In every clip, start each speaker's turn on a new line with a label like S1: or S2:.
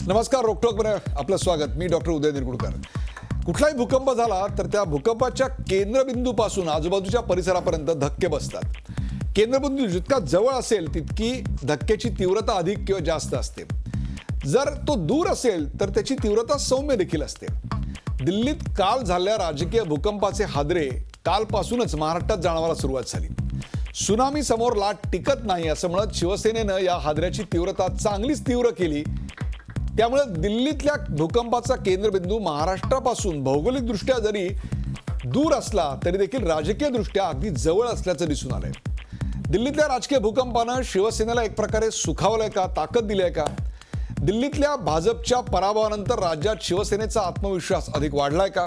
S1: नमस्कार, रोकटोकमध्ये आपलं स्वागत. मी डॉक्टर उदय निरगुडकर. कुठलाही भूकंप झाला तर त्या भूकंपाच्या केंद्रबिंदूपासून आजूबाजूच्या परिसरापर्यंत धक्के बसतात. केंद्रबिंदू जितका जवळ असेल तितकी धक्क्याची तीव्रता अधिक किंवा जास्त असते. जर तो दूर असेल तर त्याची तीव्रता सौम्य देखील असते. दिल्लीत काल झालेल्या राजकीय भूकंपाचे हादरे कालपासूनच महाराष्ट्रात जाणवायला सुरुवात झाली. सुनामी समोर लाट टिकत नाही असं म्हणत शिवसेनेनं या हादऱ्याची तीव्रता चांगलीच तीव्र केली. त्यामुळे दिल्लीतल्या भूकंपाचा केंद्रबिंदू महाराष्ट्रापासून भौगोलिकदृष्ट्या जरी दूर असला तरी देखील राजकीयदृष्ट्या अगदी जवळ असल्याचं दिसून आलंय. दिल्लीतल्या राजकीय भूकंपानं शिवसेनेला एक प्रकारे सुखावलंय का, ताकद दिली आहे का? दिल्लीतल्या भाजपच्या पराभवानंतर राज्यात शिवसेनेचा आत्मविश्वास अधिक वाढलाय का?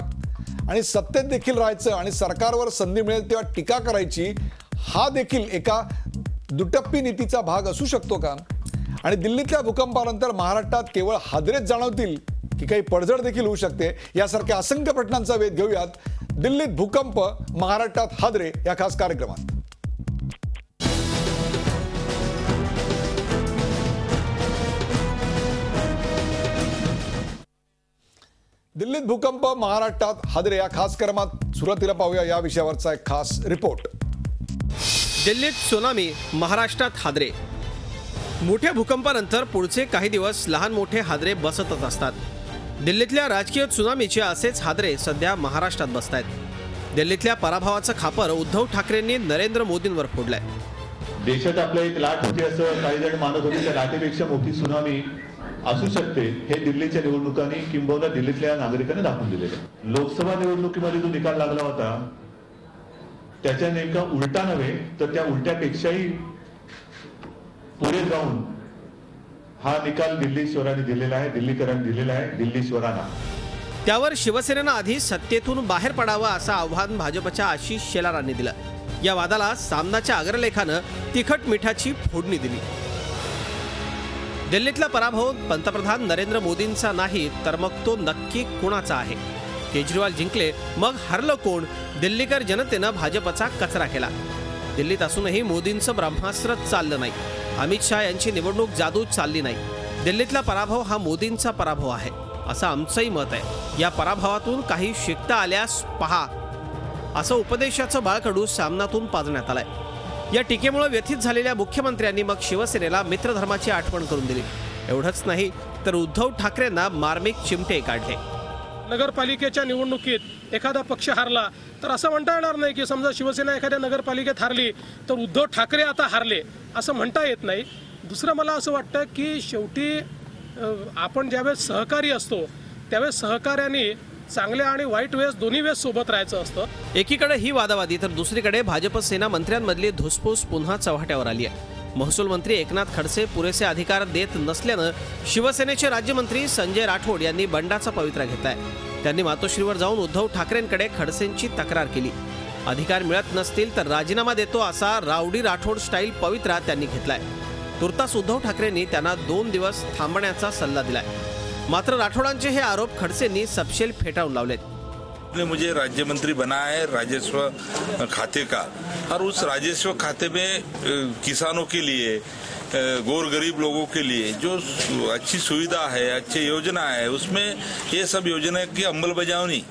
S1: आणि सत्तेत देखील राहायचं आणि सरकारवर संधी मिळेल तेव्हा टीका करायची, हा देखील एका दुटप्पी नीतीचा भाग असू शकतो का? आणि दिल्लीतल्या भूकंपानंतर महाराष्ट्रात केवळ हादरेच जाणवतील की काही पडझड देखील होऊ शकते? यासारख्या असंख्य प्रश्नांचा वेध घेऊयात दिल्लीत भूकंप, महाराष्ट्रात हादरे या खास कार्यक्रमात. दिल्लीत भूकंप, महाराष्ट्रात हादरे या खास कार्यक्रमात सुरुवातीला पाहूया या विषयावरचा एक खास रिपोर्ट.
S2: दिल्लीत त्सुनामी, महाराष्ट्रात हादरे. मोठ्या भूकंपानंतर पुढचे काही दिवस लहान मोठे हादरे बसतच असतात. दिल्लीतल्या राजकीय त्सुनामीचे असेच हादरे सध्या महाराष्ट्रात बसतायत. दिल्लीतल्या पराभवाचं खापर उद्धव ठाकरेंनी नरेंद्र मोदींवर फोडलंय.
S3: देशात आपल्या एक लाट होती असं काही जण मानत होते. त्या लाटेपेक्षा मोठी त्सुनामी असू शकते हे दिल्लीच्या निवडणुकांनी किंबहुना दिल्लीतल्या नागरिकांनी दाखवून दिलेलं. लोकसभा निवडणुकीमध्ये जो निकाल लागला होता त्याच्या नेमका उलटा नव्हे तर त्या उलट्यापेक्षाही पुढे जाऊन हा निकाल दिल्लीश्वरांनी दिलेला आहे, दिल्लीकरांनी दिलेला आहे, दिल्लीश्वरांना.
S2: त्यावर शिवसेनेनं आधी सत्तेतून बाहेर पडावं असं आव्हान भाजपच्या आशिष शेलारांनी दिलं. या वादाला सामनाच्या अग्रलेखानं तिखट मिठाची फोडणी दिली. दिल्लीतला पराभव पंतप्रधान नरेंद्र मोदींचा नाही तर मग तो नक्की कोणाचा आहे? केजरीवाल जिंकले मग हरलं कोण? दिल्लीकर जनतेनं भाजपचा कचरा केला. दिल्लीत असूनही मोदींचं ब्रह्मास्त्र चाललं नाही. अमित शहा यांची निवडणूक जादू चालली नाही. दिल्लीतला पराभव हा मोदींचा पराभव आहे असं आमचंही मत आहे. या पराभवातून काही शिकता आल्यास पहा असं उपदेशाचं बाळकडू सामनातून पाजण्यात आलंय. या टीकेमुळे व्यथित झालेल्या मुख्यमंत्र्यांनी मग शिवसेनेला मित्रधर्माची आठवण करून दिली. एवढंच नाही तर उद्धव ठाकरेंना मार्मिक चिमटे काढले.
S4: नगरपालिकेच्या निवडणुकीत एखादा पक्ष हारला तर असं म्हणता येणार नाही की समजा शिवसेना एखाद्या नगरपालिकेत हारली तर उद्धव ठाकरे आता हारले असं म्हणता येत नाही. दुसरं मला असं वाटतं की शेवटी आपण ज्यावेळेस सहकारी असतो त्यावेळेस सहकार्याने चांगल्या आणि वाईट वेळेस दोन्ही वेळेस सोबत राहायचं असतं.
S2: एकीकडे ही वादावादी तर दुसरीकडे भाजप सेना मंत्र्यांमधली धुसफूस पुन्हा चव्हाट्यावर आली आहे. महसूल मंत्री एकनाथ खडसे पुरेसे अधिकार देत नसल्यानं शिवसेनेचे राज्यमंत्री संजय राठोड यांनी बंडाचा पवित्रा घेतलाय. त्यांनी मातोश्रीवर जाऊन उद्धव ठाकरेंकडे खडसेंची तक्रार केली. अधिकार मिळत नसतील तर राजीनामा देतो असा रावडी राठोड स्टाईल पवित्रा त्यांनी घेतलाय. तुर्तास उद्धव ठाकरेंनी त्यांना 2 दिवस थांबण्याचा सल्ला दिलाय. मात्र राठोडांचे हे आरोप खडसेंनी सपशेल फेटाळून लावलेत.
S5: मुझे राज्य मंत्री बना है राजस्व खाते का, और उस राजस्व खाते में किसानों के लिए, गौर गरीब लोगों के लिए जो अच्छी सुविधा है, अच्छी योजना है, उसमें ये सब योजना की अंमलबजावनी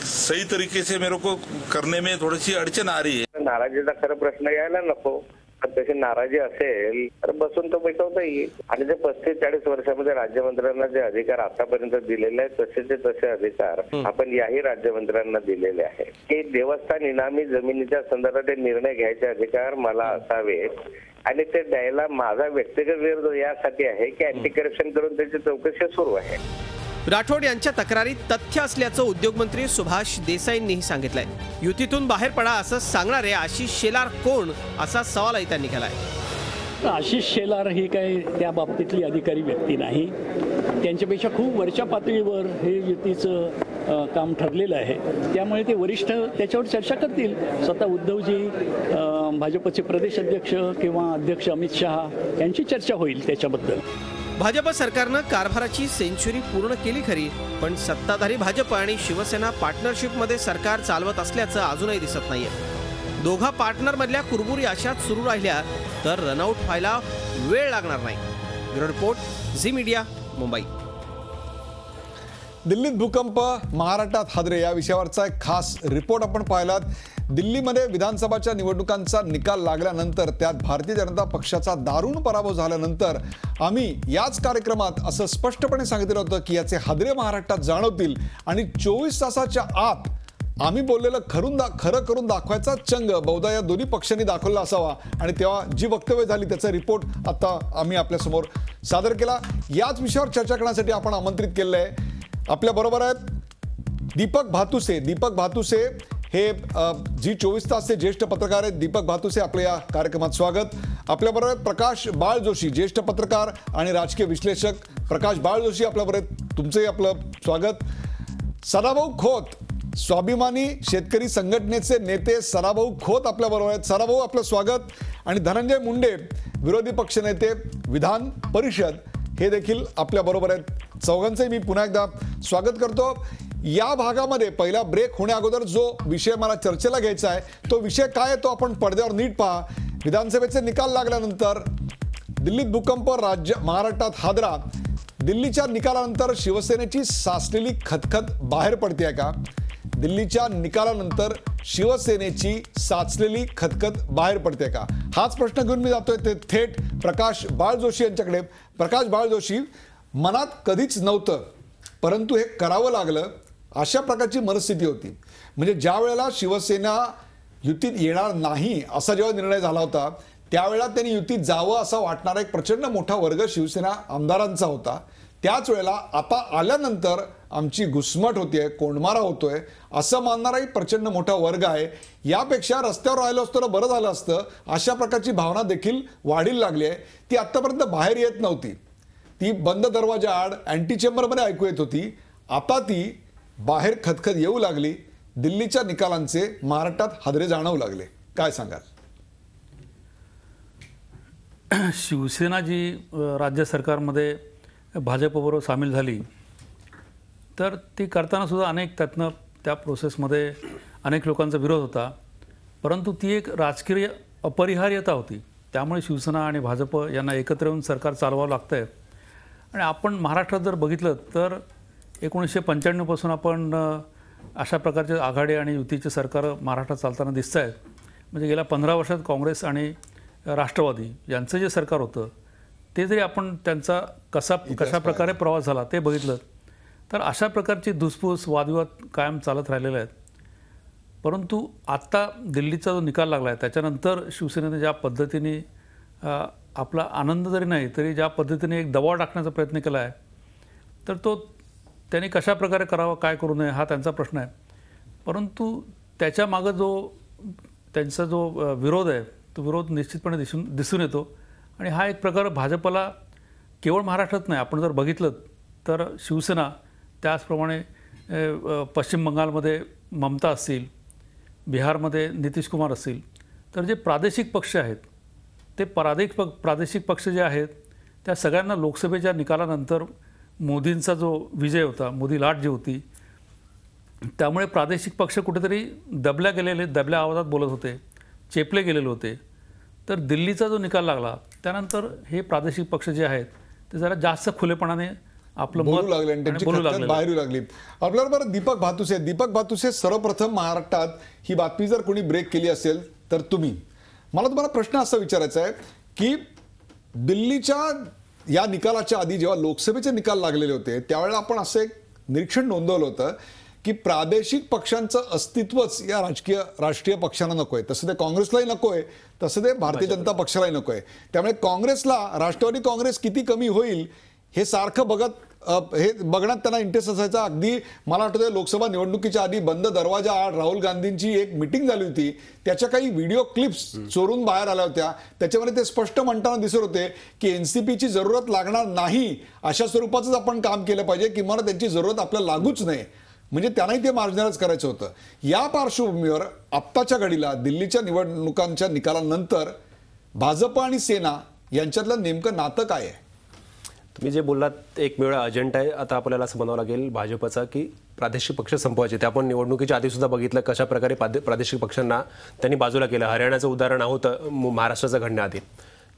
S5: सही तरीके से मेरे को करने में थोड़ी सी अड़चन आ रही है.
S6: नाराजीचा खरं प्रश्न यायला नको. तशी नाराजी असेल तर बसून तो मिटवता येईल. आणि ते 35-40 वर्षामध्ये राज्यमंत्र्यांना जे अधिकार आतापर्यंत दिलेले आहेत तसे अधिकार आपण याही राज्यमंत्र्यांना दिलेले आहेत की देवस्थान इनामी जमिनीच्या संदर्भात निर्णय घ्यायचे अधिकार मला असावेत. आणि ते द्यायला माझा व्यक्तिगत विरोध यासाठी आहे की अँटी करप्शन करून त्याची चौकशी सुरू आहे.
S2: राठोड यांच्या तक्रारीत तथ्य असल्याचं उद्योगमंत्री सुभाष देसाईंनीही सांगितलंय. युतीतून बाहेर पडा असं सांगणारे आशिष शेलार कोण असा सवालही त्यांनी केलाय.
S7: आशिष शेलार ही काही त्या बाबतीतली अधिकारी व्यक्ती नाही. त्यांच्यापेक्षा खूप वरच्या पातळीवर हे युतीचं काम ठरलेलं आहे. त्यामुळे ते वरिष्ठ त्याच्यावर चर्चा करतील. स्वतः उद्धवजी, भाजपचे प्रदेश अध्यक्ष किंवा अध्यक्ष अमित शहा यांची चर्चा होईल त्याच्याबद्दल.
S2: भाजप सरकारनं कारभाराची सेंचुरी पूर्ण केली खरी, पण सत्ताधारी भाजप आणि शिवसेना पार्टनरशिपमध्ये सरकार चालवत असल्याचं अजूनही दिसत नाहीये. दोघा पार्टनरमधल्या कुरबुरी अशाच सुरू राहिल्या तर रनआउट व्हायला वेळ लागणार नाही. Bureau report, Zee media. Mumbai.
S1: दिल्लीत भूकंप, महाराष्ट्रात हादरे या विषयावरचा एक खास रिपोर्ट आपण पाहिलात. दिल्लीमध्ये विधानसभाच्या निवडणुकांचा निकाल लागल्यानंतर त्यात भारतीय जनता पक्षाचा दारुण पराभव झाल्यानंतर आम्ही याच कार्यक्रमात असं स्पष्टपणे सांगितलं होतं की याचे हादरे महाराष्ट्रात जाणवतील आणि 24 तासाच्या आत आम्ही बोललेलं खरं करून दाखवायचा चंग बहुधा या दोन्ही पक्षांनी दाखवला असावा. आणि तेव्हा जी वक्तव्य झाली त्याचा रिपोर्ट आता आम्ही आपल्यासमोर सादर केला. याच विषयावर चर्चा करण्यासाठी आपण आमंत्रित केलेलं आहे. आपल्या बरोबर आहेत दीपक भातुसे हे जी 24 तासचे ज्येष्ठ पत्रकार आहेत. दीपक भातुसे, आपलं या कार्यक्रमात स्वागत. आपल्याबरोबर आहेत प्रकाश बाळ जोशी, ज्येष्ठ पत्रकार आणि राजकीय विश्लेषक. प्रकाश बाळ जोशी आपल्याबरोबर आहेत, तुमचंही आपलं स्वागत. सदाभाऊ खोत, स्वाभिमानी शेतकरी संघटनेचे नेते सदाभाऊ खोत आपल्याबरोबर आहेत. सदाभाऊ, आपलं स्वागत. आणि धनंजय मुंडे, विरोधी पक्षनेते, विधान परिषद, हे देखील आपल्या बरोबर आहेत. चौघांचंही मी पुन्हा एकदा स्वागत करतो. या भागामध्ये पहिला ब्रेक होण्या अगोदर जो विषय मला चर्चेला घ्यायचा आहे तो विषय काय आहे तो आपण पडद्यावर नीट पहा. विधानसभेचे निकाल लागल्यानंतर दिल्लीत भूकंप, महाराष्ट्रात हादरा. दिल्लीच्या निकालानंतर शिवसेनेची साचलेली खतखत बाहेर पडते का? दिल्लीच्या निकालानंतर शिवसेनेची साचलेली खतखत बाहेर पडते का? हाच प्रश्न घेऊन मी जातोय ते थेट प्रकाश बाळ जोशी यांच्याकडे. प्रकाश बाळ जोशी, मनात कधीच नव्हतं परंतु हे करावं लागलं अशा प्रकारची मनस्थिती होती. म्हणजे ज्या वेळेला शिवसेना युतीत येणार नाही असा जेव्हा निर्णय झाला होता त्यावेळेला त्यांनी युतीत जावं असा वाटणारा एक प्रचंड मोठा वर्ग शिवसेना आमदारांचा होता. त्याच वेळेला आता आल्यानंतर आमची घुसमट होतीये, कोंडमारा होतोय असं मानणाराही प्रचंड मोठा वर्ग आहे. यापेक्षा रस्त्यावर राहिलो असतो तर बरं झालं असतं अशा प्रकारची भावना देखील वाढीला लागली आहे. ती आत्तापर्यंत बाहेर येत नव्हती, ती बंद दरवाजा आड अँटी चेंबरमध्ये ऐकू येत होती. आता ती बाहेर खतखत येऊ लागली. दिल्लीच्या निकालांचे महाराष्ट्रात हादरे जाणवू लागले. काय सांगाल?
S8: शिवसेना जी राज्य सरकारमध्ये भाजपबरोबर सामील झाली तर ती करताना सुद्धा अनेक त्यातनं त्या प्रोसेसमध्ये अनेक लोकांचा विरोध होता. परंतु ती एक राजकीय अपरिहार्यता होती. त्यामुळे शिवसेना आणि भाजप यांना एकत्र येऊन सरकार चालवावं लागतं आहे. आणि आपण महाराष्ट्रात जर बघितलं तर 1995 पासून आपण अशा प्रकारचे आघाडी आणि युतीचे सरकार महाराष्ट्रात चालताना दिसत आहेत. म्हणजे गेल्या 15 वर्षात काँग्रेस आणि राष्ट्रवादी यांचं जे सरकार होतं ते जरी आपण त्यांचा कशा प्रकारे प्रवास झाला ते बघितलं तर अशा प्रकारची धुसफूस, वादविवाद कायम चालत राहिलेले आहेत. परंतु आत्ता दिल्लीचा जो निकाल लागला आहे त्याच्यानंतर शिवसेनेने ज्या पद्धतीने आपला आनंद जरी नाही तरी ज्या पद्धतीने एक दबाव टाकण्याचा प्रयत्न केला आहे तर तो त्यांनी कशा प्रकारे करावा, काय करू नये हा त्यांचा प्रश्न आहे. परंतु त्याच्या मागं त्यांचा जो विरोध आहे तो विरोध निश्चितपणे दिसून येतो. आणि हा एक प्रकार भाजपला केवळ महाराष्ट्रात नाही, आपण जर बघितलं तर शिवसेना, त्याचप्रमाणे पश्चिम बंगालमध्ये ममता असतील, बिहारमध्ये नितीश कुमार असतील, तर जे प्रादेशिक पक्ष आहेत ते प्रादेशिक पक्ष जे आहेत त्या सगळ्यांना लोकसभेच्या निकालानंतर मोदींचा जो विजय होता, मोदी लाट जी होती, त्यामुळे प्रादेशिक पक्ष कुठेतरी दबल्या आवाजात बोलत होते, चेपले गेलेले होते. तर दिल्लीचा जो निकाल लागला त्यानंतर हे प्रादेशिक पक्ष जे आहेत ते जरा जास्त खुलेपणाने आपलं
S1: बोलू लागले आणि त्यांची खतखत बाहेर येऊ लागली. आपल्याबरोबर दीपक भातुसे, सर्वप्रथम महाराष्ट्रात ही बातमी जर कोणी ब्रेक केली असेल तर तुम्ही. मला तुम्हाला प्रश्न असा विचारायचा आहे की दिल्लीच्या या निकालाच्या आधी जेव्हा लोकसभेचे निकाल लागलेले होते त्यावेळेला आपण असं एक निरीक्षण नोंदवलं होतं की प्रादेशिक पक्षांचं अस्तित्वच या राष्ट्रीय पक्षांना नकोय. तसं ते काँग्रेसलाही नकोय, तसं ते भारतीय जनता पक्षालाही नकोय. त्यामुळे काँग्रेसला, राष्ट्रवादी काँग्रेस किती कमी होईल हे सारखं बघण्यात त्यांना इंटरेस्ट असायचा. अगदी मला आठवतं लोकसभा निवडणुकीच्या आधी बंद दरवाजा आड राहुल गांधींची एक मिटिंग झाली होती, त्याच्या काही व्हिडिओ क्लिप्स चोरून बाहेर आल्या होत्या. त्याच्यामध्ये ते स्पष्ट म्हणताना दिसत होते की एनसीपीची जरूरत लागणार नाही अशा स्वरूपाचंच आपण काम केलं पाहिजे, किंवा त्यांची जरूरत आपल्याला लागूच नये, म्हणजे त्यांनाही ते मार्जिनलाइज करायचं होतं. या पार्श्वभूमीवर आत्ताच्या घडीला दिल्लीच्या निवडणुकांच्या निकालानंतर भाजप आणि सेना यांच्यातलं नेमकं नातं काय आहे?
S9: तुम्ही जे बोललात एक वेळा अजेंडा आहे आता आपल्याला असं म्हणावं लागेल भाजपचा की प्रादेशिक पक्ष संपवायचे. ते आपण निवडणुकीच्या आधी सुद्धा बघितलं कशा प्रकारे प्रादेशिक पक्षांना त्यांनी बाजूला केलं. हरियाणाचं उदाहरण होतं महाराष्ट्राचं घडण्याआधी.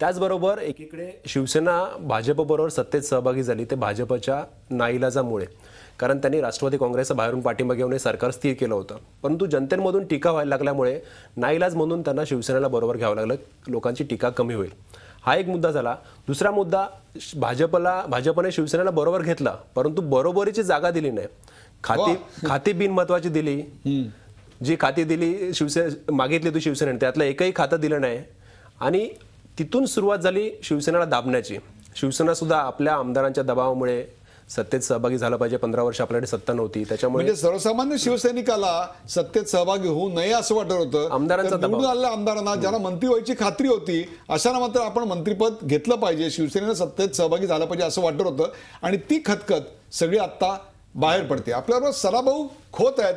S9: त्याचबरोबर एकीकडे शिवसेना भाजपबरोबर सत्तेत सहभागी झाली ते भाजपच्या नाईलाजामुळे, कारण त्यांनी राष्ट्रवादी काँग्रेसचा बाहेरून पाठिंबा घेऊन हे सरकार स्थिर केलं होतं. परंतु जनतेमधून टीका व्हायला लागल्यामुळे नाईलाज म्हणून त्यांना शिवसेनेला बरोबर घ्यावं लागलं, लोकांची टीका कमी होईल. हा एक मुद्दा झाला. दुसरा मुद्दा, भाजपने शिवसेनेला बरोबर घेतला परंतु बरोबरीची जागा दिली नाही. खाती बिनमहत्वाची दिली. जी खाती दिली मागितली होती शिवसेनेने, त्यातलं एकही खातं दिलं नाही. आणि तिथून सुरुवात झाली शिवसेनेला दाबण्याची. शिवसेना सुद्धा आपल्या आमदारांच्या दबावामुळे सत्तेत सहभागी झाला पाहिजे. 15 वर्ष आपल्याकडे सत्ता नव्हती, त्याच्यामुळे
S1: म्हणजे सर्वसामान्य शिवसैनिकाला सत्तेत सहभागी होऊ नये असं वाटत होतं.
S9: आमदारांचा दबाव.
S1: निवडून आलेल्या आमदारांना ज्यांना मंत्री व्हायची खात्री होती अशांना मात्र आपण मंत्रिपद घेतलं पाहिजे, शिवसेनेनं सत्तेत सहभागी झाला पाहिजे असं वाटत होतं. आणि ती खतखत सगळी आता बाहेर पडते. आपल्याबरोबर सराभाऊ खोत आहेत.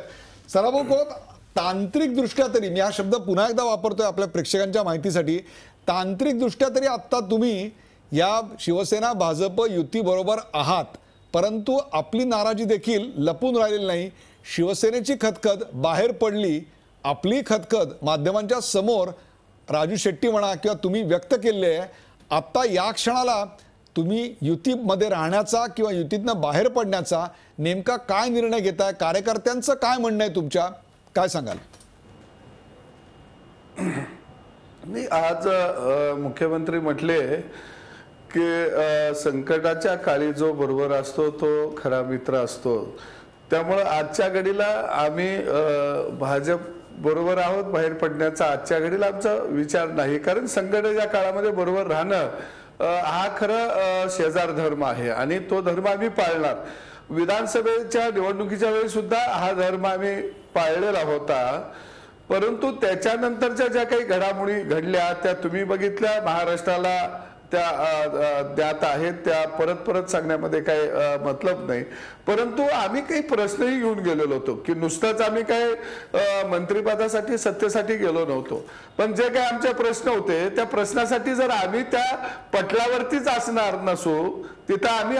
S1: सराभाऊ खोत, तांत्रिक दृष्ट्या तरी, मी हा शब्द पुन्हा एकदा वापरतोय आपल्या प्रेक्षकांच्या माहितीसाठी, तांत्रिक दृष्ट्या तरी आता तुम्ही या शिवसेना भाजप युती बरोबर आहात, परंतु आपली नाराजी देखील लपून राहिलेली नाही. शिवसेनेची खतखत बाहेर पडली, आपली खतखत माध्यमांच्या समोर राजू शेट्टी म्हणा किंवा तुम्ही व्यक्त केली आहे. आता या क्षणाला तुम्ही युतीमध्ये राहण्याचा किंवा युतीतनं बाहेर पडण्याचा नेमका काय निर्णय घेताय? कार्यकर्त्यांचं काय म्हणणं आहे तुमच्या? काय सांगाल?
S10: मी आज मुख्यमंत्री म्हटले की संकटाच्या काळी जो बरोबर असतो तो खरा मित्र असतो. त्यामुळे आजच्या घडीला आम्ही भाजप बरोबर आहोत, बाहेर पडण्याचा आजच्या घडीला आमचा विचार नाही. कारण संकटाच्या काळामध्ये बरोबर राहणं हा खरं शेजार धर्म आहे आणि तो धर्म आम्ही पाळणार. विधानसभेच्या निवडणुकीच्या वेळी सुद्धा हा धर्म आम्ही पाळलेला होता. परंतु त्याच्यानंतरच्या ज्या काही घडामोडी घडल्या त्या तुम्ही बघितल्या. महाराष्ट्राला त्या ज्ञात आहेत, त्या परत परत सांगण्यामध्ये काही मतलब नाही. परंतु आम्ही काही प्रश्नही घेऊन गेलेलो होतो की नुसतंच आम्ही काय मंत्रिपदासाठी सत्तेसाठी गेलो नव्हतो, पण जे काही आमचे प्रश्न होते त्या प्रश्नासाठी जर आम्ही त्या पटलावरतीच असणार नसू, तिथं आम्ही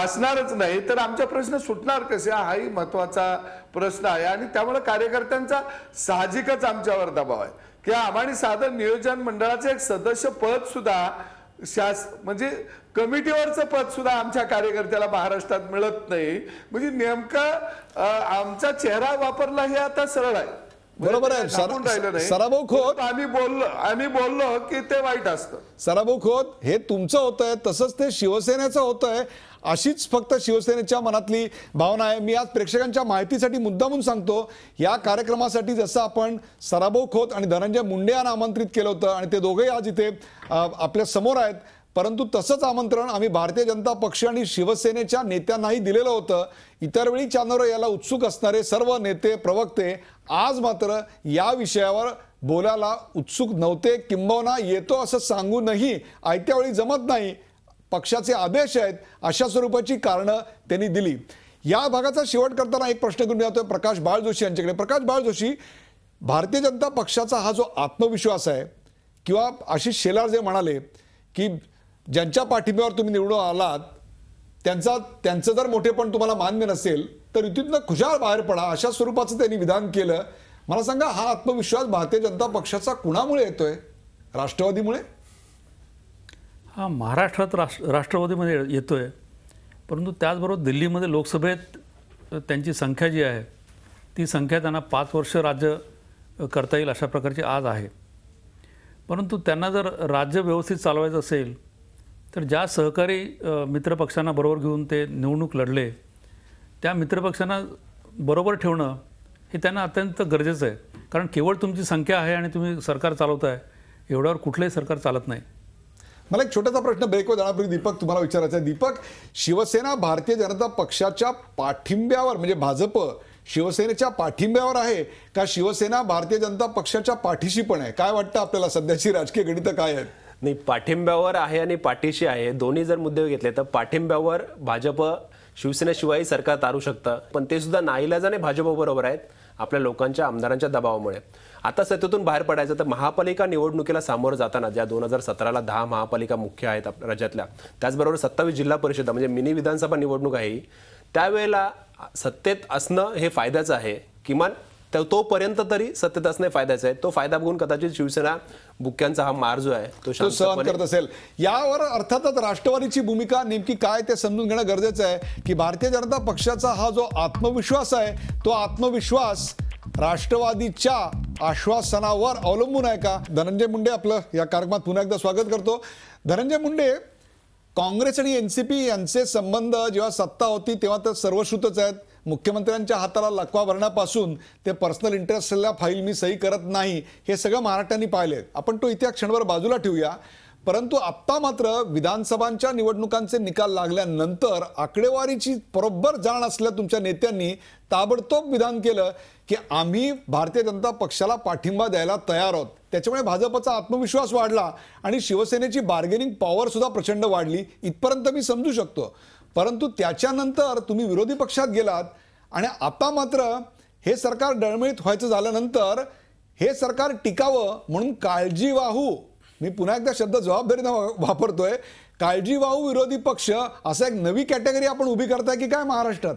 S10: असणारच नाही, तर आमचे प्रश्न सुटणार कसे हाही महत्वाचा प्रश्न आहे. आणि त्यामुळे कार्यकर्त्यांचा साहजिकच आमच्यावर दबाव आहे की आम्हाला साधं नियोजन मंडळाचं एक सदस्य पद सुद्धा म्हणजे कमिटीवरचं पद सुद्धा आमच्या कार्यकर्त्याला महाराष्ट्रात मिळत नाही. म्हणजे नेमका आमचा चेहरा वापरला हे आता सरळ आहे.
S1: बरोबर आहे. सराभाऊ खोत,
S10: आम्ही बोललो की ते वाईट असतं.
S1: सराभाऊ खोत, हे तुमचं होतंय तसंच ते शिवसेनेचं होतंय, अशीच फक्त शिवसेनेच्या मनातली भावना आहे. मी आज प्रेक्षकांच्या माहितीसाठी मुद्दामून सांगतो, या कार्यक्रमासाठी जसं आपण सराभाऊ खोत आणि धनंजय मुंडे यांना आमंत्रित केलं होतं आणि ते दोघेही आज इथे आपल्या समोर आहेत, परंतु तसंच आमंत्रण आम्ही भारतीय जनता पक्ष आणि शिवसेनेच्या नेत्यांनाही दिलेलं होतं. इतर वेळी चॅनलवर याला उत्सुक असणारे सर्व नेते प्रवक्ते आज मात्र या विषयावर बोलायला उत्सुक नव्हते, किंबहुना येतो असं सांगूनही आयत्या वेळी जमत नाही, पक्षाचे आदेश आहेत, अशा स्वरूपाची कारणं त्यांनी दिली. या भागाचा शेवट करताना एक प्रश्न घेऊन जातोय प्रकाश बाळ जोशी यांच्याकडे. प्रकाश बाळ जोशी, भारतीय जनता पक्षाचा हा जो आत्मविश्वास आहे, किंवा आशिष शेलार जे म्हणाले की ज्यांच्या पाठिंब्यावर तुम्ही निवडून आलात त्यांचं जर मोठेपण तुम्हाला मान्य नसेल तर युतीतनं खुशाल बाहेर पडा, अशा स्वरूपाचं त्यांनी विधान केलं. मला सांगा, हा आत्मविश्वास भारतीय जनता पक्षाचा कुणामुळे येतोय? राष्ट्रवादीमुळे?
S8: हा महाराष्ट्रात राष्ट्रवादीमध्ये येतोय, परंतु त्याचबरोबर दिल्लीमध्ये लोकसभेत त्यांची संख्या जी आहे ती संख्या त्यांना 5 वर्ष राज्य करता येईल अशा प्रकारची आज आहे. परंतु त्यांना जर राज्य व्यवस्थित चालवायचं असेल तर ज्या सहकारी मित्रपक्षांना बरोबर घेऊन ते निवडणूक लढले, त्या मित्रपक्षांना बरोबर ठेवणं हे त्यांना अत्यंत गरजेचं आहे. कारण केवळ तुमची संख्या आहे आणि तुम्ही सरकार चालवताय एवढ्यावर कुठलंही सरकार चालत नाही.
S1: मला एक छोटासा प्रश्न ब्रेकवर जाण्यापूर्वी दीपक तुम्हाला विचारायचा आहे. दीपक, शिवसेना भारतीय जनता पक्षाच्या पाठिंब्यावर, म्हणजे भाजप शिवसेनेच्या पाठिंब्यावर आहे का शिवसेना भारतीय जनता पक्षाच्या पाठीशी पण आहे? काय वाटतं आपल्याला? सध्याची राजकीय गणितं काय आहेत?
S9: नाही, पाठिंब्यावर आहे आणि पाठीशी आहे, दोन्ही जर मुद्दे घेतले तर पाठिंब्यावर भाजप शिवसेनेशिवाय सरकार तारू शकतं, पण ते सुद्धा नाईलाजाने भाजप बरोबर आहेत आपल्या लोकांच्या आमदारांच्या दबावामुळे. आता सत्तेतून बाहेर पडायचं तर महापालिका निवडणुकीला सामोरं जाताना, ज्या 2017ला 10 महापालिका मुख्य आहेत आपल्या राज्यातल्या, त्याचबरोबर 27 जिल्हा परिषदा म्हणजे मिनी विधानसभा निवडणूक आहे, त्यावेळेला सत्तेत असणं हे फायद्याचं आहे. किमान तर तोपर्यंत तरी सत्तेत असणे फायद्याचं आहे. तो फायदा बघून कदाचित शिवसेना बुक्क्यांचा हा मार जो आहे तो
S1: सहन
S9: शांतपणे
S1: करत असेल. यावर अर्थातच राष्ट्रवादीची भूमिका नेमकी काय ते समजून घेणं गरजेचं आहे की भारतीय जनता पक्षाचा हा जो आत्मविश्वास आहे तो आत्मविश्वास राष्ट्रवादीच्या आश्वासनावर अवलंबून आहे का. धनंजय मुंडे आपलं या कार्यक्रमात पुन्हा एकदा स्वागत करतो. धनंजय मुंडे, काँग्रेस आणि एनसीपी यांचे संबंध जेव्हा सत्ता होती तेव्हा तर सर्वश्रुतच आहेत. मुख्यमंत्र्यांच्या हाताला लकवा भरण्यापासून ते पर्सनल इंटरेस्टला फाईल मी सही करत नाही हे सगळं महाराष्ट्राने पाहिले. आपण तो इतिहास क्षणभर बाजूला ठेवूया. परंतु आत्ता मात्र विधानसभांच्या निवडणुकांचे निकाल लागल्यानंतर आकडेवारीची बरोबर जाण असलेल्या तुमच्या नेत्यांनी ताबडतोब विधान केलं की आम्ही भारतीय जनता पक्षाला पाठिंबा द्यायला तयार आहोत. त्याच्यामुळे भाजपचा आत्मविश्वास वाढला आणि शिवसेनेची बार्गेनिंग पॉवर सुद्धा प्रचंड वाढली. इथपर्यंत मी समजू शकतो. परंतु त्याच्यानंतर तुम्ही विरोधी पक्षात गेलात आणि आता मात्र हे सरकार डळमळीत व्हायचं झाल्यानंतर हे सरकार टिकावं म्हणून काळजीवाहू, मी पुन्हा एकदा शब्द जबाबदारीनं वापरतोय, काळजीवाहू विरोधी पक्ष असं एक नवी कॅटेगरी आपण उभी करताय की काय महाराष्ट्रात?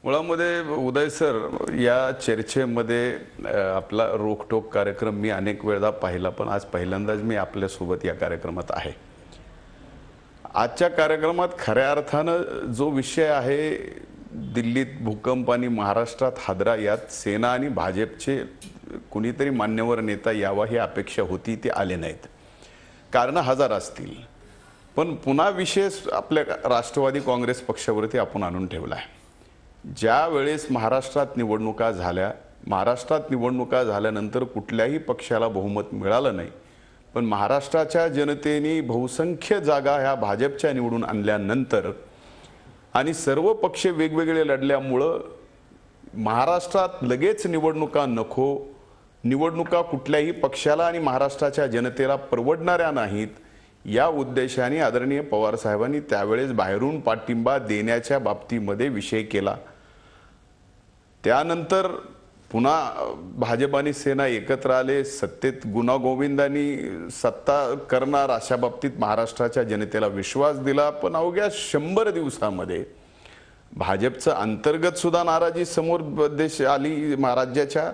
S11: मुळामध्ये उदय सर, या चर्चेमध्ये आपला रोखटोक कार्यक्रम मी अनेक वेळा पाहिला, पण आज पहिल्यांदाच मी आपल्यासोबत या कार्यक्रमात आहे. आजच्या कार्यक्रमात खऱ्या अर्थानं जो विषय आहे दिल्लीत भूकंप आणि महाराष्ट्रात हादरा, यात सेना आणि भाजपचे कुणीतरी मान्यवर नेता यावा ही अपेक्षा होती. ते आले नाहीत. कारणं हजार असतील, पण पुन्हा विषय आपल्या राष्ट्रवादी काँग्रेस पक्षावरती आपण आणून ठेवला आहे. ज्या वेळेस महाराष्ट्रात निवडणुका झाल्यानंतर कुठल्याही पक्षाला बहुमत मिळालं नाही, पण महाराष्ट्राच्या जनतेने बहुसंख्य जागा ह्या भाजपच्या निवडून आणल्यानंतर आणि सर्व पक्ष वेगवेगळे लढल्यामुळं महाराष्ट्रात लगेच निवडणुका नको, निवडणुका कुठल्याही पक्षाला आणि महाराष्ट्राच्या जनतेला परवडणाऱ्या नाहीत, या उद्देशाने आदरणीय पवार साहेबांनी त्यावेळेस बाहेरून पाठिंबा देण्याच्या बाबतीमध्ये विषय केला. त्यानंतर पुन्हा भाजप आणि सेना एकत्र आले, सत्तेत गुण्यागोविंदांनी सत्ता करणार अशा बाबतीत महाराष्ट्राच्या जनतेला विश्वास दिला. पण अवघ्या 100 दिवसामध्ये भाजपचं अंतर्गत सुद्धा नाराजी समोर देश आली राज्याच्या,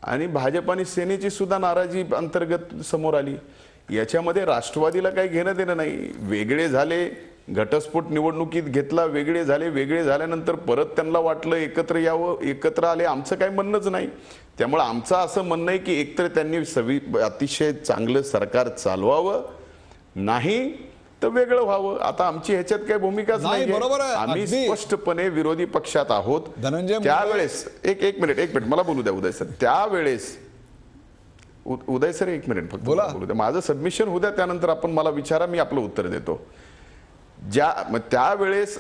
S11: आणि भाजप आणि सेनेची सुद्धा नाराजी अंतर्गत समोर आली. याच्यामध्ये राष्ट्रवादीला काही घेणं देणं नाही. वेगळे झाले, घटस्फोट निवडणुकीत घेतला, वेगळे झाल्यानंतर परत त्यांना वाटलं एकत्र यावं, एकत्र आले. आमचं काही म्हणणंच नाही. त्यामुळे आमचं असं म्हणणं आहे की एकतर त्यांनी अतिशय चांगलं सरकार चालवावं, नाही तर वेगळं व्हावं. आता आमची ह्याच्यात काही भूमिकाच नाही. आम्ही स्पष्टपणे विरोधी पक्षात आहोत. त्यावेळेस एक मिनिट मला बोलू द्या उदय सर. त्यावेळेस उदय सर एक मिनिट फक्त बोलू द्या, माझं सबमिशन होऊ द्या, त्यानंतर आपण मला विचारा, मी आपलं उत्तर देतो. त्यावेळेस